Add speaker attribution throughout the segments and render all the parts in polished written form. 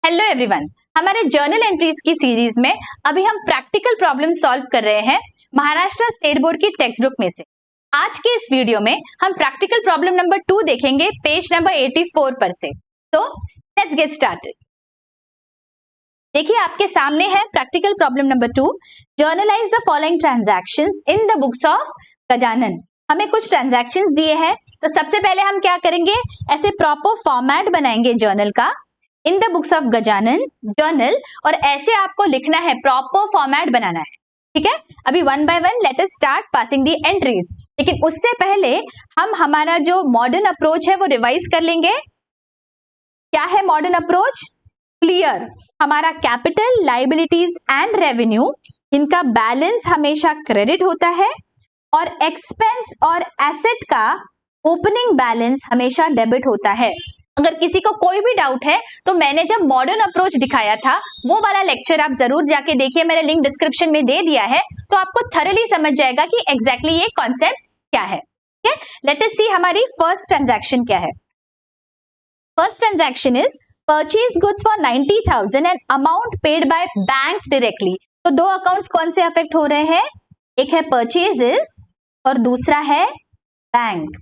Speaker 1: Hello everyone, हमारे journal entries की series में अभी हम प्रैक्टिकल प्रॉब्लम सॉल्व कर रहे हैं महाराष्ट्र स्टेट बोर्ड की टेक्स्ट बुक में से। आज के इस वीडियो में हम प्रैक्टिकल प्रॉब्लम नंबर 2 देखेंगे पेज नंबर 84 पर से। तो लेट्स गेट स्टार्टेड। देखिए आपके सामने है practical problem number 2। Generalized the following transactions in the books of Gajanan. हमें कुछ ट्रांजैक्शंस दिए हैं, तो सबसे पहले हम क्या करेंगे, ऐसे प्रॉपर फॉर्मेट बनाएंगे जर्नल का in the books of Gajanan journal, और ऐसे आपको लिखना है, प्रॉपर फॉर्मेट बनाना है। ठीक है, अभी one by one let us start passing the entries. लेकिन उससे पहले हम हमारा जो मॉडर्न अप्रोच है वो रिवाइज कर लेंगे। क्या है मॉडर्न अप्रोच? क्लियर। हमारा कैपिटल, लायबिलिटीज एंड रेवेन्यू, इनका बैलेंस हमेशा क्रेडिट होता है और एक्सपेंस और एसेट का ओपनिंग बैलेंस हमेशा डेबिट होता है। अगर किसी को कोई भी डाउट है तो मैंने जब मॉडर्न अप्रोच दिखाया था वो वाला लेक्चर आप जरूर जाके देखिए, मैंने लिंक डिस्क्रिप्शन में दे दिया है, तो आपको थॉरली समझ जाएगा कि एग्जैक्टली ये कॉन्सेप्ट क्या है। ठीक है, लेट अस सी हमारी फर्स्ट ट्रांजैक्शन क्या है। First transaction is purchase goods for 90,000 and amount paid by bank directly. तो दो अकाउंट्स कौन से अफेक्ट हो रहे हैं? एक है परचेजेस और दूसरा है बैंक।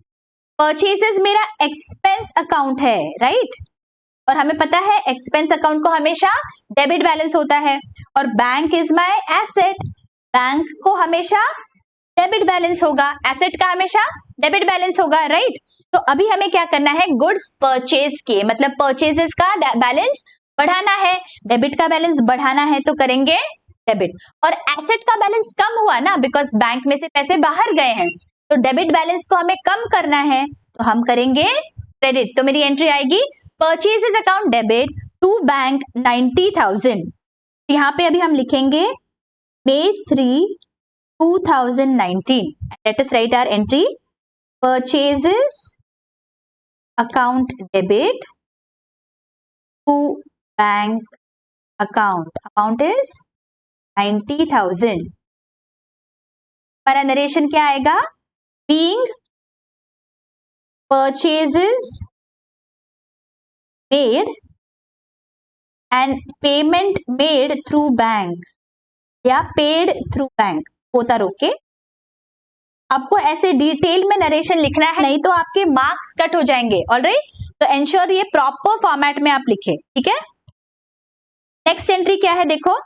Speaker 1: परचेजेस मेरा एक्सपेंस अकाउंट है, राइट, और हमें पता है एक्सपेंस अकाउंट को हमेशा डेबिट बैलेंस होता है, और bank is my asset, bank को हमेशा डेबिट बैलेंस होगा, एसेट का हमेशा डेबिट बैलेंस होगा, राइट। तो अभी हमें क्या करना है, गुड्स परचेज किए, मतलब परचेजेस का बैलेंस बढ़ाना है, डेबिट का बैलेंस बढ़ाना है, तो करेंगे डेबिट। और एसेट का बैलेंस कम हुआ ना, बिकॉज बैंक में से पैसे बाहर गए हैं, तो डेबिट बैलेंस को हमें कम करना है, तो हम करेंगे क्रेडिट। तो मेरी एंट्री आएगी purchases account debit to bank 90,000। यहाँ पे अभी हम लिखेंगे May 3, 2019। Let us write our entry. Purchases account debit to bank account. Amount is 90,000. हमारा नरेशन क्या आएगा? Being purchases made and payment made through bank या paid through bank होता रोके। आपको ऐसे डिटेल में नरेशन लिखना है, नहीं तो आपके मार्क्स कट हो जाएंगे। ऑलराइट, तो एंश्योर ये प्रॉपर फॉर्मेट में आप लिखे। ठीक है, नेक्स्ट एंट्री क्या है देखो।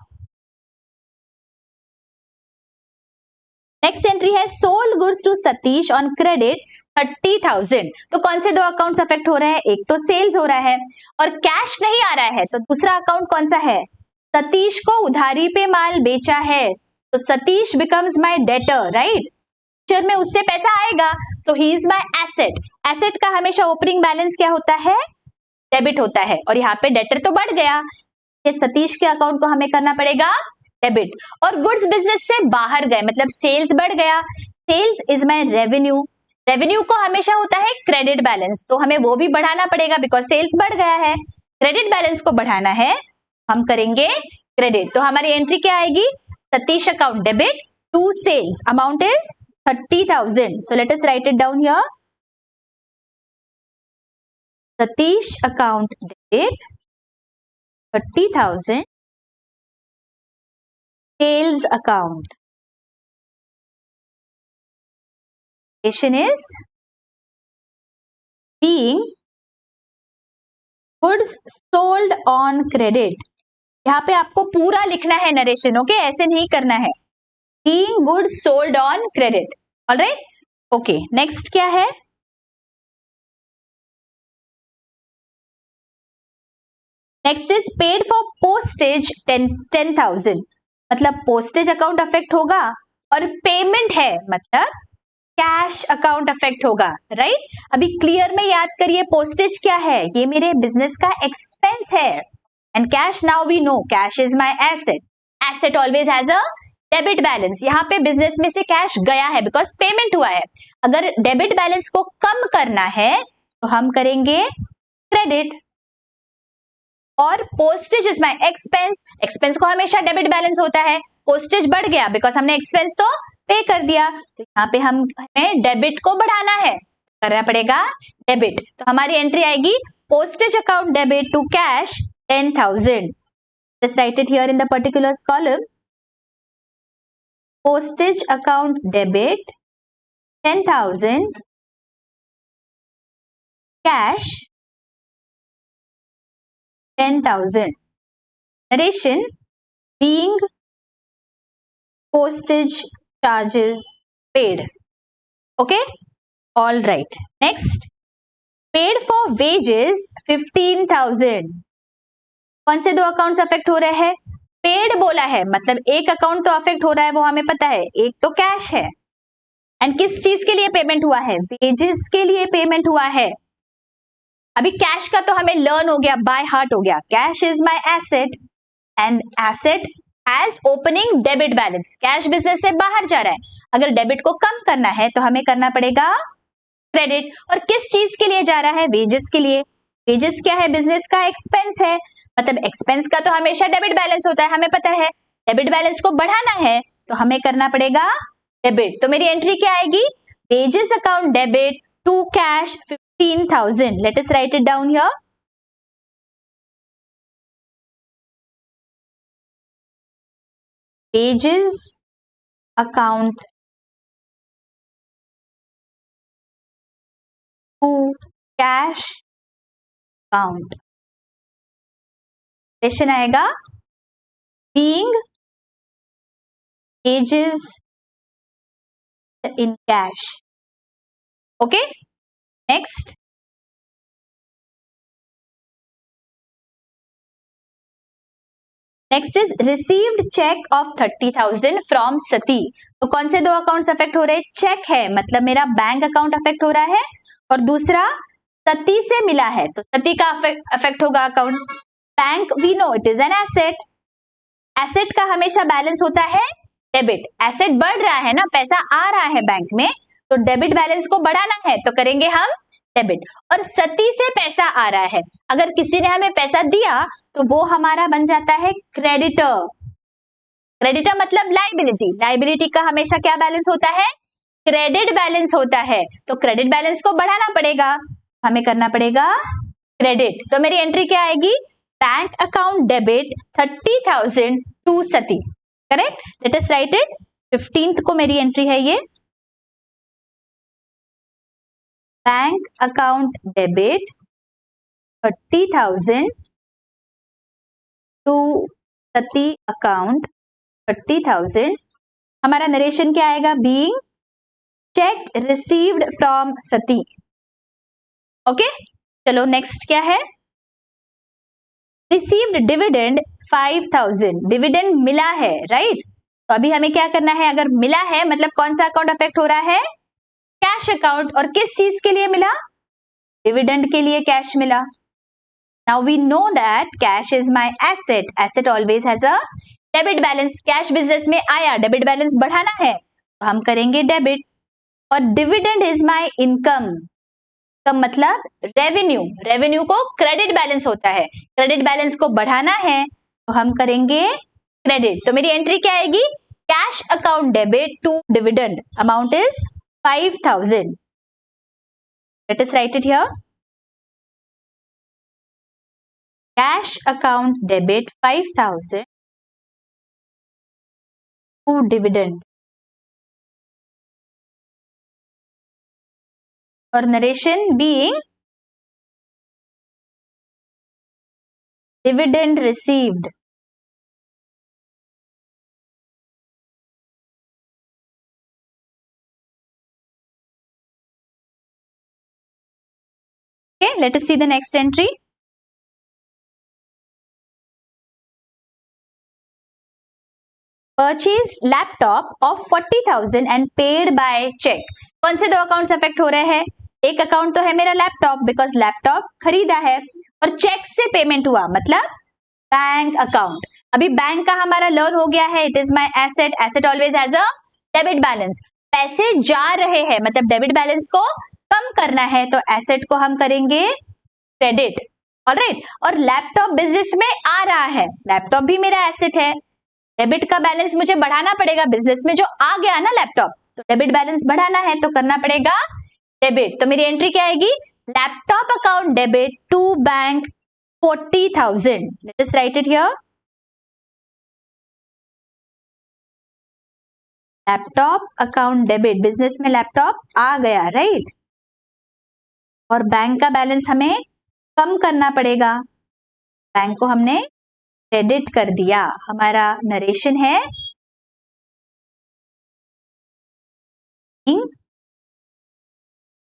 Speaker 1: नेक्स्ट एंट्री है sold goods to Satish on credit 30,000। तो कौन से दो अकाउंट्स अफेक्ट हो रहे हैं? एक तो सेल्स हो रहा है और कैश नहीं आ रहा है, तो दूसरा अकाउंट कौन सा है? सतीश को उधारी पे माल बेचा है, तो Satish becomes my debtor, right. Future में उससे पैसा आएगा, so he is my asset. Asset का हमेशा ओपनिंग बैलेंस क्या होता है? डेबिट होता है, और यहाँ पे डेटर तो बढ़ गया, ये सतीश के अकाउंट को हमें करना पड़ेगा डेबिट। और गुड्स बिजनेस से बाहर गए, मतलब सेल्स बढ़ गया, sales is my revenue. Revenue को हमेशा होता है क्रेडिट बैलेंस, तो हमें वो भी बढ़ाना पड़ेगा बिकॉज सेल्स बढ़ गया है। क्रेडिट बैलेंस को बढ़ाना है, हम करेंगे क्रेडिट। तो हमारी एंट्री क्या आएगी? Satish account debit to sales, amount is 30,000. So let us write it down here. Satish account debit 30,000. Sales account. Nation is being goods sold on credit. यहाँ पे आपको पूरा लिखना है नरेशन, ओके, ऐसे नहीं करना है। Being goods sold on credit. All right? Okay. Next क्या है? Next is paid for postage 10,000. मतलब postage account अफेक्ट होगा, और पेमेंट है मतलब कैश अकाउंट अफेक्ट होगा, राइट। अभी क्लियर में याद करिए, पोस्टेज क्या है? ये मेरे बिजनेस का एक्सपेंस है, and cash now we know cash is my asset. Asset always has a debit balance. यहाँ पे बिजनेस में से कैश गया है बिकॉज पेमेंट हुआ है। अगर डेबिट बैलेंस को कम करना है तो हम करेंगे क्रेडिट। और postage is my expense, expense को हमेशा डेबिट बैलेंस होता है, पोस्टेज बढ़ गया बिकॉज हमने एक्सपेंस तो पे कर दिया, तो यहाँ पे हमें डेबिट को बढ़ाना है, करना पड़ेगा डेबिट। तो हमारी एंट्री आएगी postage account debit to cash 10,000. Let's write it here in the particulars column. Postage account debit 10,000. Cash 10,000. Narration: being postage charges paid. Okay, all right. Next, paid for wages 15,000. कौन से दो accounts affect हो रहे हैं? Paid बोला है मतलब एक अकाउंट तो अफेक्ट हो रहा है, वो हमें पता है, एक तो कैश है। एंड किस चीज के लिए पेमेंट हुआ है? वेजेस के लिए पेमेंट हुआ है। अभी कैश का तो हमें लर्न हो गया, बाय हार्ट हो गया। Cash is my asset and asset has opening debit balance. Cash business से बाहर जा रहा है, अगर डेबिट को कम करना है तो हमें करना पड़ेगा क्रेडिट। और किस चीज के लिए जा रहा है? वेजेस के लिए। वेजेस क्या है? बिजनेस का एक्सपेंस है, मतलब एक्सपेंस का तो हमेशा डेबिट बैलेंस होता है, हमें पता है। डेबिट बैलेंस को बढ़ाना है तो हमें करना पड़ेगा डेबिट। तो मेरी एंट्री क्या आएगी? Wages account debit to cash 15,000. Let us write it down here. Wages account to cash account. Question आएगा being wages in cash. Okay, next. Next is received cheque of 30,000 from Sati. तो कौन से दो accounts affect हो रहे हैं? Check है मतलब मेरा बैंक अकाउंट अफेक्ट हो रहा है, और दूसरा सती से मिला है तो सती का अफेक्ट होगा account. Bank we know it is an asset. Asset का हमेशा बैलेंस होता है डेबिट। एसेट बढ़ रहा है ना, पैसा आ रहा है बैंक में, तो डेबिट बैलेंस को बढ़ाना है तो करेंगे हम डेबिट। और सती से पैसा आ रहा है, अगर किसी ने हमें पैसा दिया तो वो हमारा बन जाता है क्रेडिटर। क्रेडिटर मतलब लाइबिलिटी। लाइबिलिटी का हमेशा क्या बैलेंस होता है? क्रेडिट बैलेंस होता है। तो क्रेडिट बैलेंस को बढ़ाना पड़ेगा, हमें करना पड़ेगा क्रेडिट। तो मेरी एंट्री क्या आएगी? Bank account debit 30,000 to Sati. Correct? Let us write it. 15th को मेरी एंट्री है ये। Bank account debit 30,000 to Sati account 30,000। हमारा नरेशन क्या आएगा? Being cheque received from Sati. Okay, चलो नेक्स्ट क्या है? Received dividend 5,000। डिविडेंड मिला है, राइट? तो अभी हमें क्या करना है? अगर मिला है मतलब कौन सा अकाउंट अफेक्ट हो रहा है? Cash account. और किस चीज के लिए मिला? डिविडेंड के लिए कैश मिला। Now we know that cash is my asset. Asset always has a debit balance. Cash business में आया, डेबिट बैलेंस बढ़ाना है तो हम करेंगे डेबिट। और डिविडेंड इज माय इनकम। का मतलब रेवेन्यू। रेवेन्यू को क्रेडिट बैलेंस होता है, क्रेडिट बैलेंस को बढ़ाना है तो हम करेंगे क्रेडिट। तो मेरी एंट्री क्या आएगी? Cash account debit to dividend. Amount is 5,000. Let us write it here. Cash account debit 5,000 to dividend. Or narration being dividend received. Okay, let us see the next entry. Purchased laptop of 40,000 and paid by check. कौन से दो accounts affect हो रहे हैं? एक account तो है मेरा लैपटॉप, बिकॉज लैपटॉप खरीदा है, और चेक से पेमेंट हुआ मतलब बैंक अकाउंट। अभी बैंक का हमारा लर्न हो गया है, it is my asset. Asset always has a debit balance. पैसे जा रहे हैं मतलब डेबिट बैलेंस को कम करना है तो एसेट को हम करेंगे क्रेडिट। ऑलराइट। और लैपटॉप बिजनेस में आ रहा है, लैपटॉप भी मेरा एसेट है, डेबिट का बैलेंस मुझे बढ़ाना पड़ेगा। बिजनेस में जो आ गया ना लैपटॉप, तो डेबिट बैलेंस बढ़ाना है तो करना पड़ेगा डेबिट। तो मेरी एंट्री क्या आएगी? Laptop account debit to bank 40,000. Let us write it here. Laptop account debit, business में लैपटॉप आ गया, राइट? और बैंक का बैलेंस हमें कम करना पड़ेगा, बैंक को हमने क्रेडिट कर दिया। हमारा नरेशन है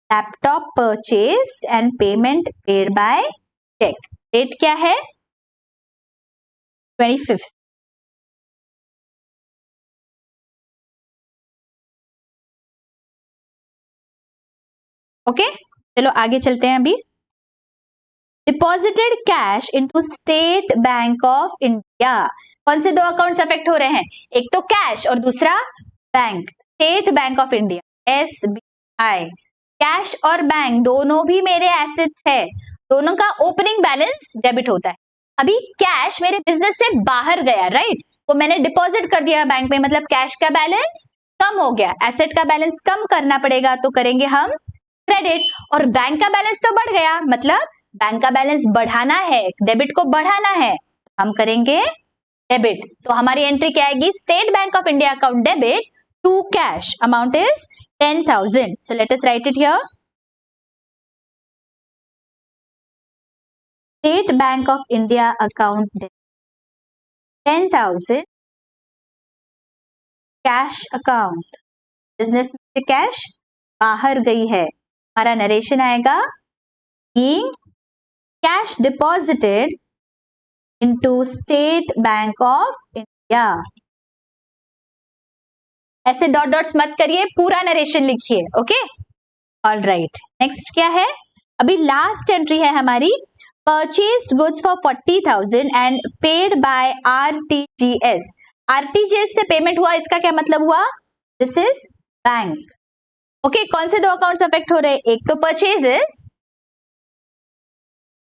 Speaker 1: laptop purchased and payment paid by cheque. Date क्या है? 25th। ओके, चलो आगे चलते हैं। अभी deposited cash into State Bank of India. कौन से दो अकाउंट्स अफेक्ट हो रहे हैं? एक तो कैश और दूसरा bank. State Bank of India SBI। Cash और बैंक दोनों भी मेरे एसेट्स है, दोनों का ओपनिंग बैलेंस डेबिट होता है। अभी कैश मेरे बिजनेस से बाहर गया, राइट? वो मैंने डिपॉजिट कर दिया बैंक में, मतलब कैश का बैलेंस कम हो गया, एसेट का बैलेंस कम करना पड़ेगा, तो करेंगे हम क्रेडिट। और बैंक का बैलेंस तो बढ़ गया, मतलब बैंक का बैलेंस बढ़ाना है, डेबिट को बढ़ाना है, हम करेंगे डेबिट। तो हमारी एंट्री क्या आएगी? State Bank of India account debit to cash, amount is 10,000. So let us write it here. State Bank of India account debit 10,000 cash account. Business से कैश बाहर गई है, हमारा नरेशन आएगा being cash deposited into State Bank of India. ऐसे dot dots मत करिए, पूरा नरेशन लिखिए। Okay, all right. नेक्स्ट क्या है? अभी लास्ट एंट्री है हमारी purchased goods for 40,000 and paid by RTGS। RTGS से पेमेंट हुआ, इसका क्या मतलब हुआ? This is bank. ओके, कौन से दो अकाउंट्स अफेक्ट हो रहे हैं? एक तो परचेजेस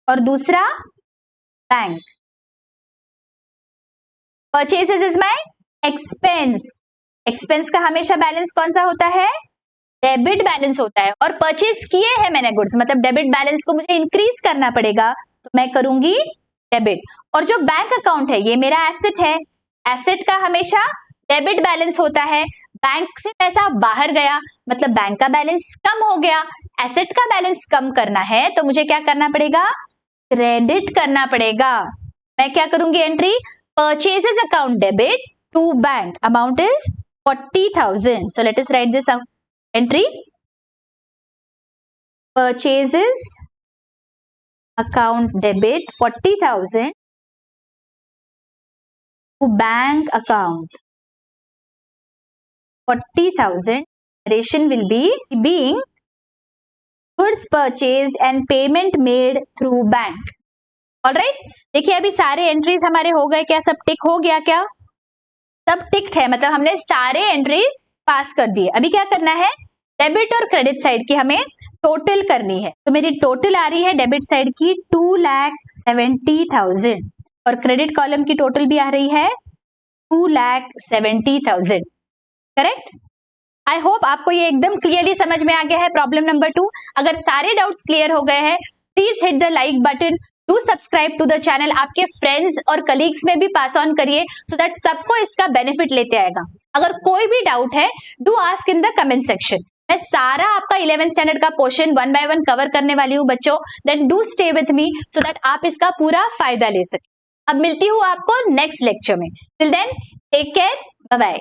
Speaker 1: और दूसरा bank. Purchases is my expense. Expense का हमेशा बैलेंस कौन सा होता है? डेबिट बैलेंस होता है। और परचेज किए हैं मैंने गुड्स, मतलब डेबिट बैलेंस को मुझे इंक्रीज करना पड़ेगा, तो मैं करूंगी डेबिट। और जो बैंक अकाउंट है ये मेरा एसेट है, एसेट का हमेशा डेबिट बैलेंस होता है। बैंक से पैसा बाहर गया, मतलब बैंक का बैलेंस कम हो गया, एसेट का बैलेंस कम करना है, तो मुझे क्या करना पड़ेगा? क्रेडिट करना पड़ेगा। मैं क्या करूंगी? Entry purchases account debit to bank, amount is 40,000. So let us write this entry. Purchases account debit 40,000 to bank account 40,000. Ration will be being goods purchased and payment made through bank. All right. देखिए अभी सारे entries हमारे हो गए क्या? सब टिक हो गया क्या? सब टिक्ड है, मतलब हमने सारे एंट्रीज पास कर दिए। अभी क्या करना है? डेबिट और क्रेडिट साइड की हमें टोटल करनी है। तो मेरी टोटल आ रही है डेबिट साइड की 2,70,000 और क्रेडिट कॉलम की टोटल भी आ रही है 2,70,000। करेक्ट? आई होप आपको ये एकदम क्लियरली समझ में आ गया है प्रॉब्लम नंबर 2। अगर सारे डाउट्स क्लियर हो गए हैं, please hit the like button, do subscribe to the channel, आपके फ्रेंड्स और कलीग्स में भी पास ऑन करिए सो दैट सबको इसका बेनिफिट लेते आएगा। अगर कोई भी डाउट है, do ask in the comment section. मैं सारा आपका 11th स्टैंडर्ड का पोर्शन 1 बाय 1 कवर करने वाली हूँ बच्चों। Then do stay with me so that आप इसका पूरा फायदा ले सके। अब मिलती हूँ आपको नेक्स्ट लेक्चर में। Till then take care, bye bye.